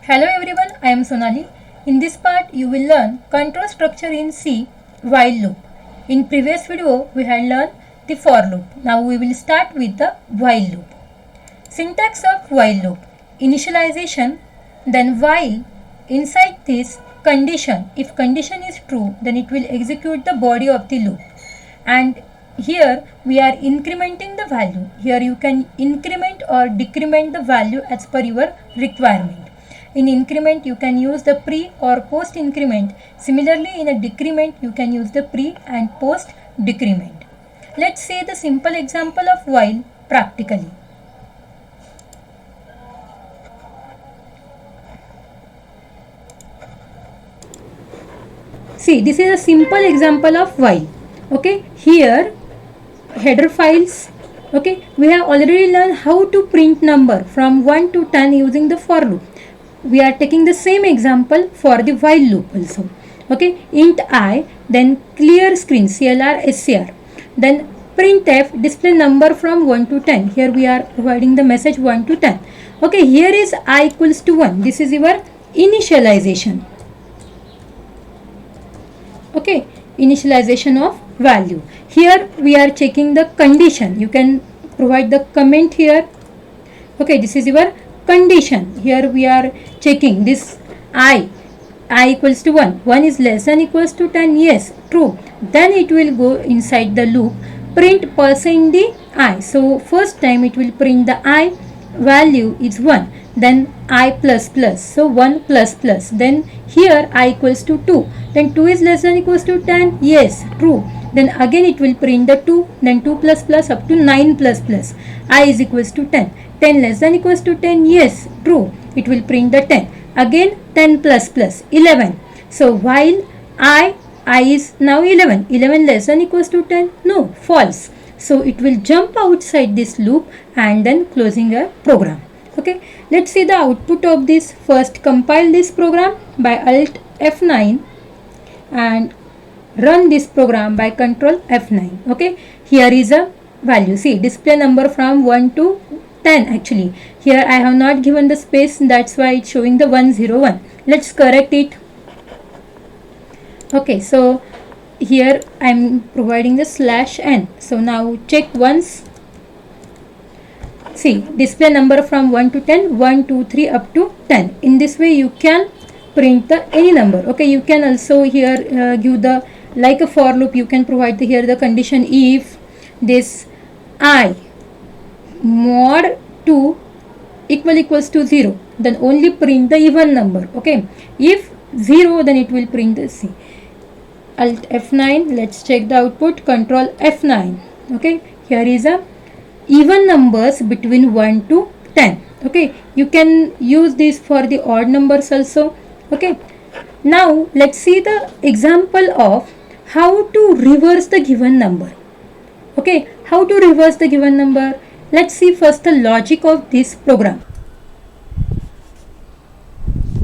Hello everyone, I am Sonali. In this part, you will learn control structure in C while loop. In previous video, we had learned the for loop. Now we will start with the while loop. Syntax of while loop: initialization, then while. Inside this condition, if condition is true, then it will execute the body of the loop. And here we are incrementing the value. Here you can increment or decrement the value as per your requirement. In increment, you can use the pre or post increment. Similarly, in a decrement, you can use the pre and post decrement. Let's see the simple example of while practically. See, this is a simple example of while. Okay, here header files. Okay, we have already learned how to print number from 1 to 10 using the for loop. We are taking the same example for the while loop also. Okay, int I, then clear screen CLR SCR, then printf display number from 1 to 10. Here we are providing the message 1 to 10. Okay, here is I equals to 1. This is your initialization. Okay, initialization of value. Here we are checking the condition. You can provide the comment here. Okay, this is your condition. Here we are checking this I equals to 1. 1 is less than equals to 10. Yes, true. Then it will go inside the loop. Print % the I. So first time it will print the I value is 1. Then I plus plus. So 1 plus plus. Then here I equals to 2. Then 2 is less than equals to 10. Yes, true. Then again it will print the 2. Then 2 plus plus up to 9 plus plus. I is equals to 10. 10 less than equals to 10. Yes, true. It will print the 10. Again 10 plus plus 11. So while I is now 11. 11 less than equals to 10. No, false. So it will jump outside this loop and then closing a program. Okay, let's see the output of this. First compile this program by Alt F9 and run this program by Control F9. Okay, here is a value. See, display number from 1 to 10 actually. Here I have not given the space, that's why it's showing the 101. Let's correct it. Okay, so here I'm providing the /n. So now check once. See, display number from 1 to 10, 1, 2, 3 up to 10. In this way you can print the any number. Okay, you can also here give the like a for loop. You can provide here the condition if this I mod 2 equals to 0, then only print the even number. Okay, if 0, then it will print the C. Alt F9. Let's check the output. Control F9. Okay, here is a even numbers between 1 to 10. Okay, you can use this for the odd numbers also. Okay, now let's see the example of how to reverse the given number. Okay, how to reverse the given number. Let's see first the logic of this program.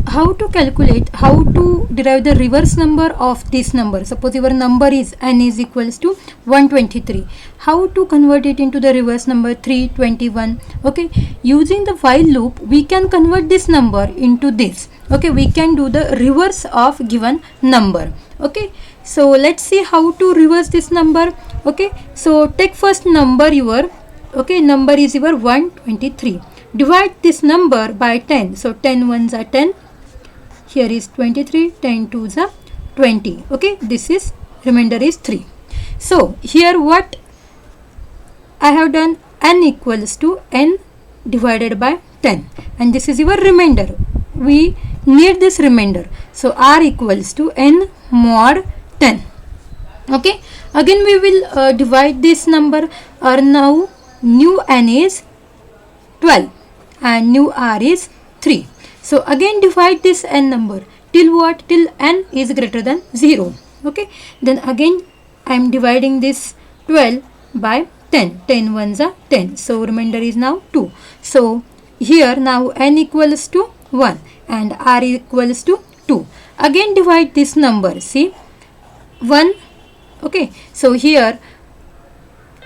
How to calculate, how to derive the reverse number of this number. Suppose your number is n is equals to 123. How to convert it into the reverse number 321. Okay, using the while loop we can convert this number into this. Okay, we can do the reverse of given number. Okay, so let's see how to reverse this number. Okay, so take first number your, okay, number is your 123. Divide this number by 10. So 10 ones are 10. Here is 23, 10 2s are 20. Okay, this is remainder is 3. So here what I have done, n equals to n divided by 10, and this is your remainder. We need this remainder. So r equals to n mod 10. Okay, again we will divide this number. Now new n is 12 and new r is 3. So again divide this n number till what? Till n is greater than 0. Okay, then again I am dividing this 12 by 10. 10 ones are 10. So remainder is now 2. So here now n equals to 1 and r equals to 2. Again divide this number. See, 1. Okay, so here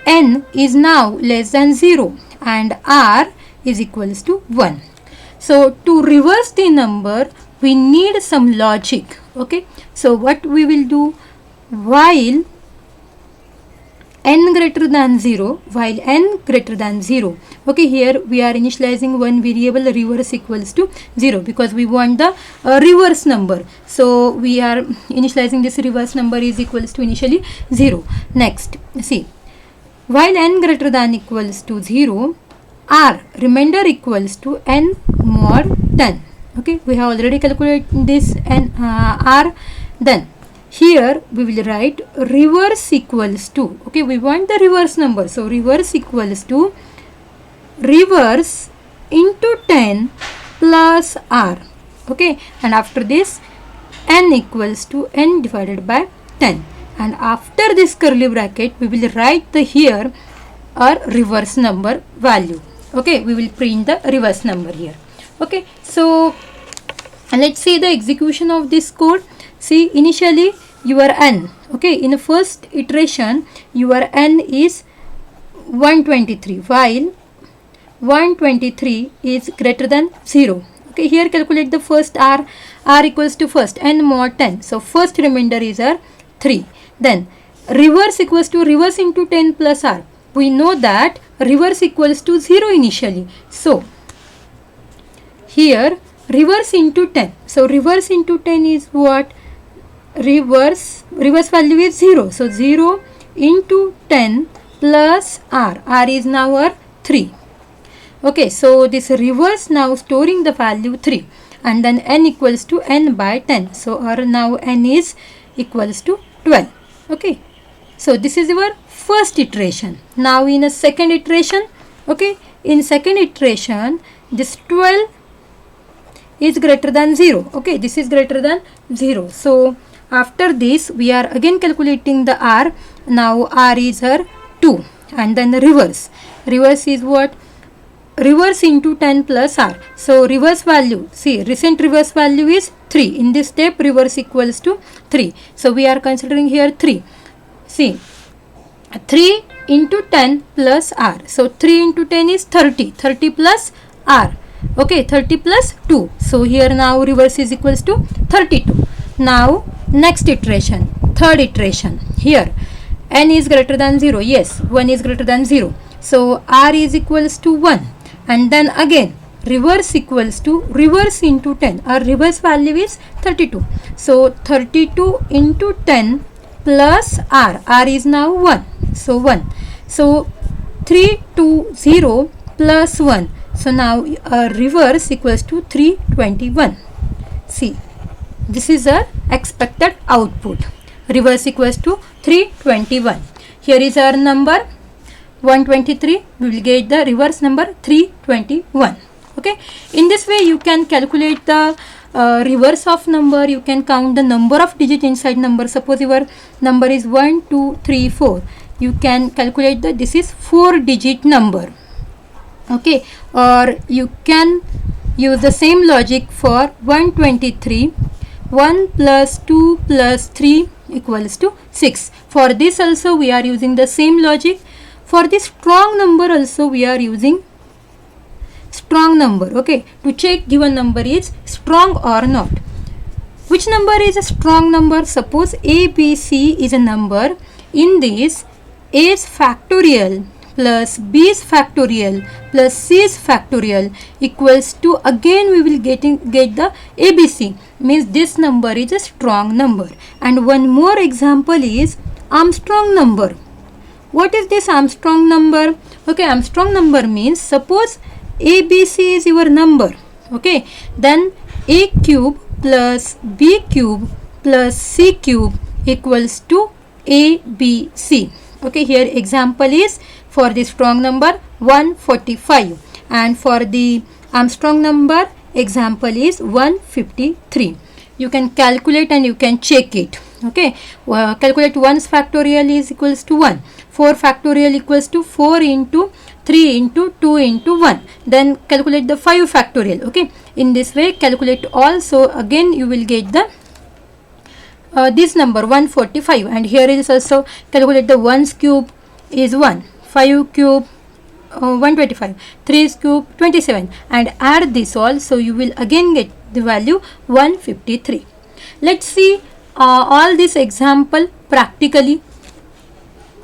n is now less than 0 and r is equals to 1. So to reverse the number we need some logic. Okay, so what we will do, while n greater than 0, while n greater than 0, okay, here we are initializing one variable reverse equals to 0 because we want the reverse number. So we are initializing this reverse number is equals to initially 0. Next, see, while n greater than equals to 0, r remainder equals to n mod 10. Okay, we have already calculated this n r. Then here we will write reverse equals to, okay, we want the reverse number, so reverse equals to reverse into 10 plus r. Okay, and after this n equals to n divided by 10, and after this curly bracket we will write the here our reverse number value. Okay, we will print the reverse number here. Okay, so let's see the execution of this code. See, initially your n, okay, in the first iteration your n is 123 while 123 is greater than 0. Okay, here calculate the first r equals to first n mod 10, so first remainder is r 3. Then reverse equals to reverse into 10 plus r. We know that reverse equals to 0 initially, so here reverse into 10, so reverse into 10 is what, reverse value is 0, so 0 into 10 plus r is now our 3. Okay, so this reverse now storing the value 3, and then n equals to n by 10, so our now n is equals to 12. Okay, so this is our first iteration. Now in a second iteration, okay, in second iteration this 12 is greater than 0. Okay, this is greater than 0, so after this we are again calculating the r. Now r is our 2, and then the reverse is what, reverse into 10 plus r, so reverse value, see, recent reverse value is 3. In this step reverse equals to 3, so we are considering here 3. See, 3 into 10 plus r, so 3 into 10 is 30 plus r. Okay, 30 plus 2, so here now reverse is equals to 32. Now next iteration, third iteration, here n is greater than 0, yes, 1 is greater than 0, so r is equals to 1, and then again reverse equals to reverse into 10, our reverse value is 32, so 32 into 10 plus r is now 1, so 1, so 320 plus 1, so now reverse equals to 321. See, this is our expected output, reverse equals to 321. Here is our number 123, we will get the reverse number 321. Okay, in this way you can calculate the reverse of number, you can count the number of digit inside number. Suppose your number is 1 2 3 4, you can calculate that this is 4 digit number. Okay, or you can use the same logic for 123, 1 plus 2 plus 3 equals to 6. For this also we are using the same logic. For this strong number also we are using strong number. Okay, to check given number is strong or not. Which number is a strong number? Suppose ABC is a number. In this, A's factorial plus B's factorial plus C's factorial equals to, again we will get the ABC, means this number is a strong number. And one more example is Armstrong number. What is this Armstrong number? Okay, Armstrong number means, suppose ABC is your number, okay, then A cube plus B cube plus C cube equals to ABC. Okay, here example is for the strong number 145, and for the Armstrong number example is 153. You can calculate and you can check it. Okay, calculate 1's factorial is equals to 1, 4 factorial equals to 4 into 3 into 2 into 1, then calculate the 5 factorial. Okay, in this way calculate all, so again you will get the this number 145, and here is also calculate the 1's cube is 1, 5 cube 125, 3 is cube 27, and add this all, so you will again get the value 153. Let's see all this example practically.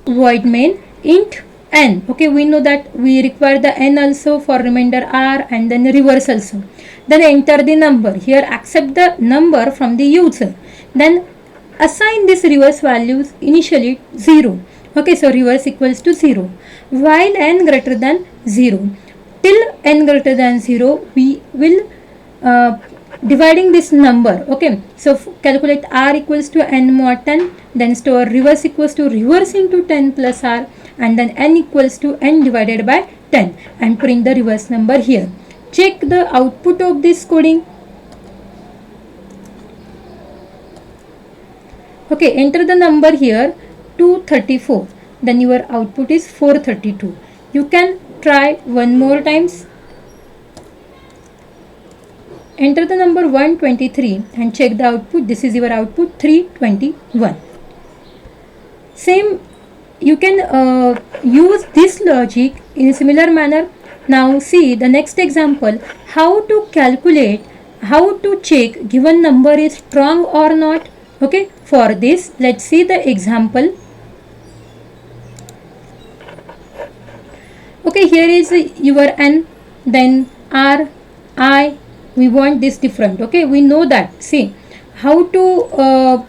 Void main int n. Okay, we know that we require the n also for remainder r and then reverse also. Then enter the number. Here accept the number from the user. Then assign this reverse values initially 0. Okay, so reverse equals to 0. While n greater than 0. Till n greater than 0, we will dividing this number. Okay, so calculate r equals to n mod 10, then store reverse equals to reverse into 10 plus r, and then n equals to n divided by 10, and print the reverse number here. Check the output of this coding. Okay, enter the number here 234, then your output is 432. You can try one more times. Enter the number 123 and check the output. This is your output 321. Same, you can use this logic in a similar manner. Now see the next example, how to calculate, how to check given number is strong or not. Okay, for this let's see the example. Okay, here is your n, then r, I. We want this different. Okay, we know that. See how to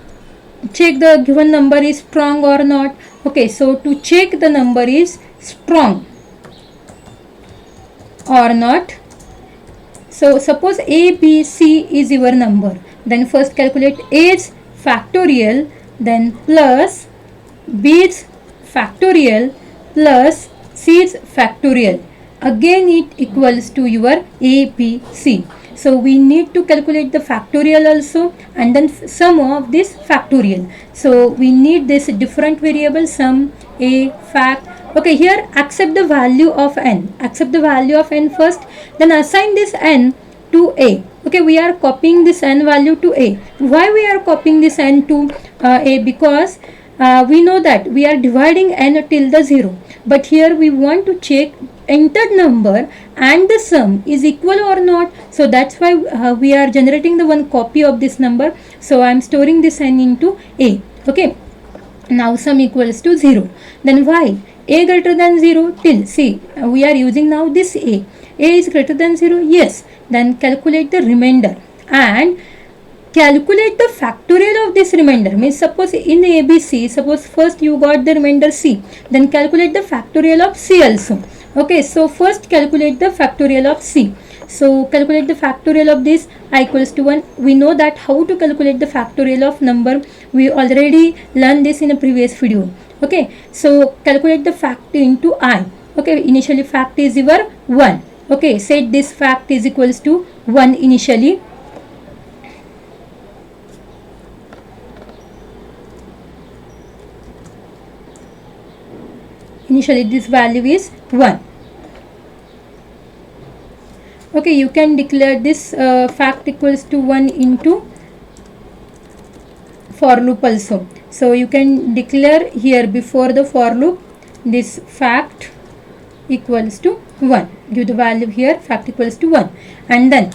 check the given number is strong or not. Okay, so to check the number is strong or not, so suppose a, b, c is your number, then first calculate a's factorial, then plus b's factorial plus c's factorial, again it equals to your a, b, c. So we need to calculate the factorial also, and then sum of this factorial. So we need this different variable sum a fact. Okay, here accept the value of n. Accept the value of n first, then assign this n to a. Okay, we are copying this n value to a. Why we are copying this n to a? Because we know that we are dividing n till the 0. But here we want to check entered number and the sum is equal or not. So that's why we are generating the one copy of this number. So I am storing this n into a. Okay, now sum equals to 0. Then while a greater than 0 till, see we are using now this a is greater than 0, yes, then calculate the remainder and calculate the factorial of this remainder. Means suppose in ABC, suppose first you got the remainder c, then calculate the factorial of c also. Okay, so first calculate the factorial of c. So calculate the factorial of this, I equals to 1. We know that how to calculate the factorial of number. We already learned this in a previous video. Okay, so calculate the fact into I. Okay, initially fact is your 1. Okay, set this fact is equals to 1 initially. Initially this value is 1. Okay, you can declare this fact equals to 1 into for loop also. So you can declare here before the for loop this fact equals to 1. Give the value here fact equals to 1, and then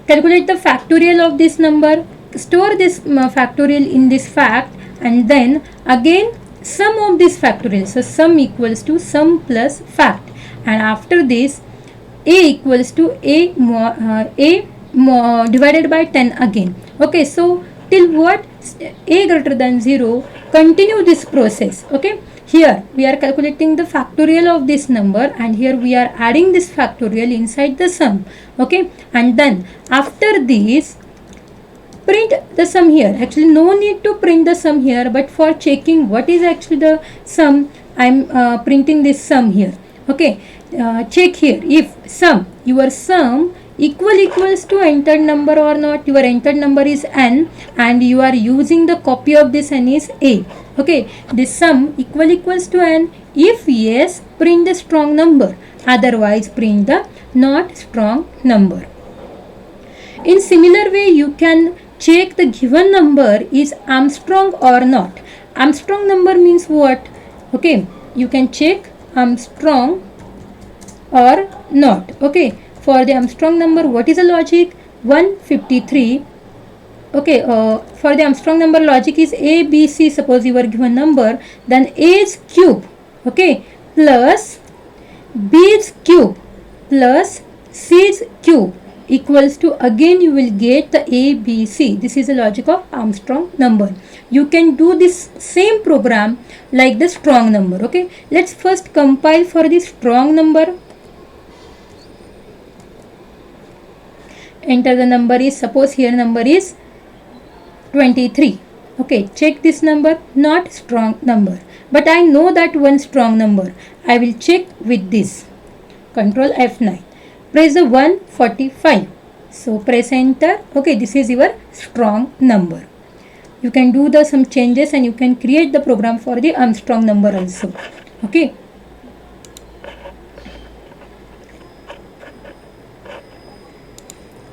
calculate the factorial of this number. Store this factorial in this fact, and then again sum of this factorial. So sum equals to sum plus fact, and after this a equals to a divided by 10 again. Okay, so till what? A greater than 0, continue this process. Okay, here we are calculating the factorial of this number, and here we are adding this factorial inside the sum. Okay, and then after this print the sum here. Actually no need to print the sum here, but for checking what is actually the sum, I am printing this sum here. Okay, check here if sum, your sum equals to entered number or not. Your entered number is n, and you are using the copy of this n is a. Okay, this sum equals to n. If yes, print the strong number, otherwise print the not strong number. In similar way, you can check the given number is Armstrong or not. Armstrong number means what? Okay, you can check Armstrong or not. Okay, for the Armstrong number, what is the logic? 153. Okay, for the Armstrong number, logic is A, B, C. Suppose you are given number, then A's cube, okay, plus B's cube plus C's cube equals to, again you will get the A, B, C. This is the logic of Armstrong number. You can do this same program like the strong number. Okay, let's first compile for the strong number. Enter the number is, suppose here number is 23. Okay, check this number, not strong number, but I know that one strong number. I will check with this. Control F9. Press the 145. So press enter. Okay, this is your strong number. You can do the some changes and you can create the program for the Armstrong number also. Okay.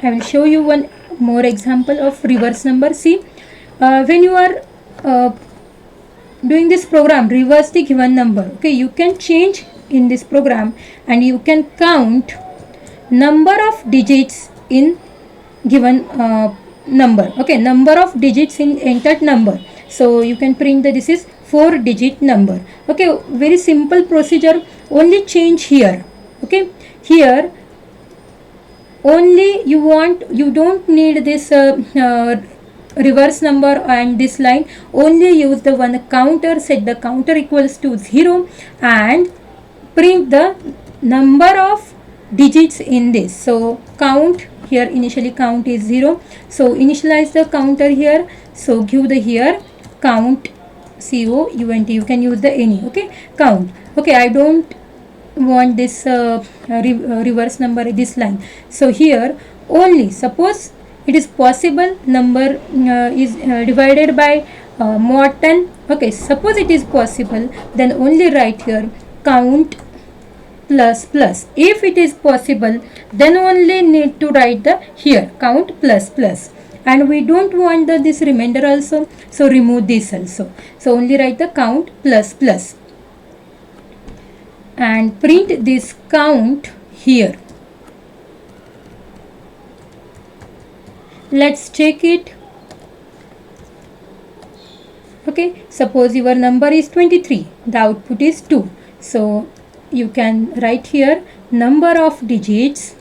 I will show you one more example of reverse number. See, when you are doing this program, reverse the given number. Okay, you can change in this program and you can count number of digits in given number. Okay, number of digits in entered number. So you can print that this is 4-digit number. Okay, very simple procedure. Only change here. Okay, here only you don't need this reverse number and this line. Only use the one counter, set the counter equals to 0 and print the number of digits in this. So count here, initially count is 0, so initialize the counter here. So give the here count, count, you can use the any. Okay, count. Okay, I don't want this reverse number, this line. So here only, suppose it is possible number is divided by mod 10. Okay, suppose it is possible, then only write here count plus plus. If it is possible, then only need to write the here count plus plus. And we don't want this remainder also, so remove this also. So only write the count plus plus and print this count here. Let's check it. Okay, suppose your number is 23, the output is 2. So you can write here number of digits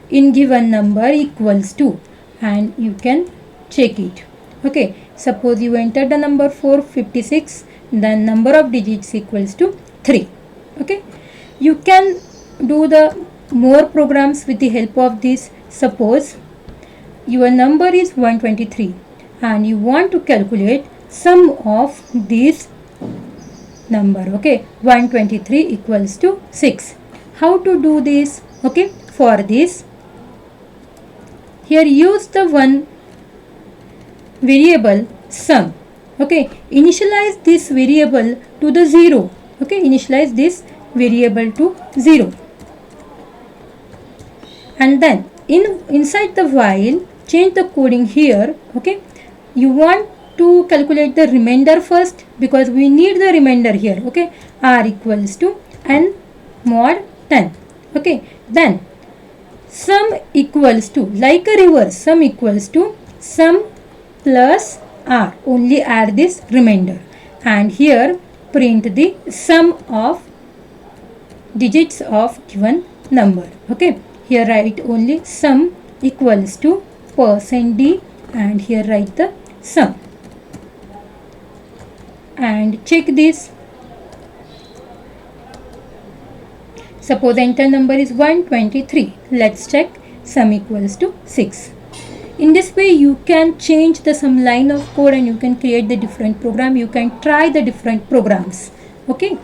in given number equals to, and you can check it. Okay, suppose you enter the number 456, then number of digits equals to 3. Okay, you can do the more programs with the help of this. Suppose your number is 123 and you want to calculate sum of this number. Okay, 123 equals to 6. How to do this? Okay, for this, here use the one variable sum. Okay, initialize this variable to the 0. Okay, initialize this variable to 0. And then inside the while, change the coding here. Okay, you want to calculate the remainder first because we need the remainder here. Okay, r equals to n mod 10. Okay, then sum equals to, like a reverse, sum equals to sum plus r. Only add this remainder and here print the sum of digits of given number. Okay, here write only sum equals to %d and here write the sum and check this. Suppose enter number is 123. Let's check sum equals to 6. In this way you can change the some line of code and you can create the different program. You can try the different programs. Okay.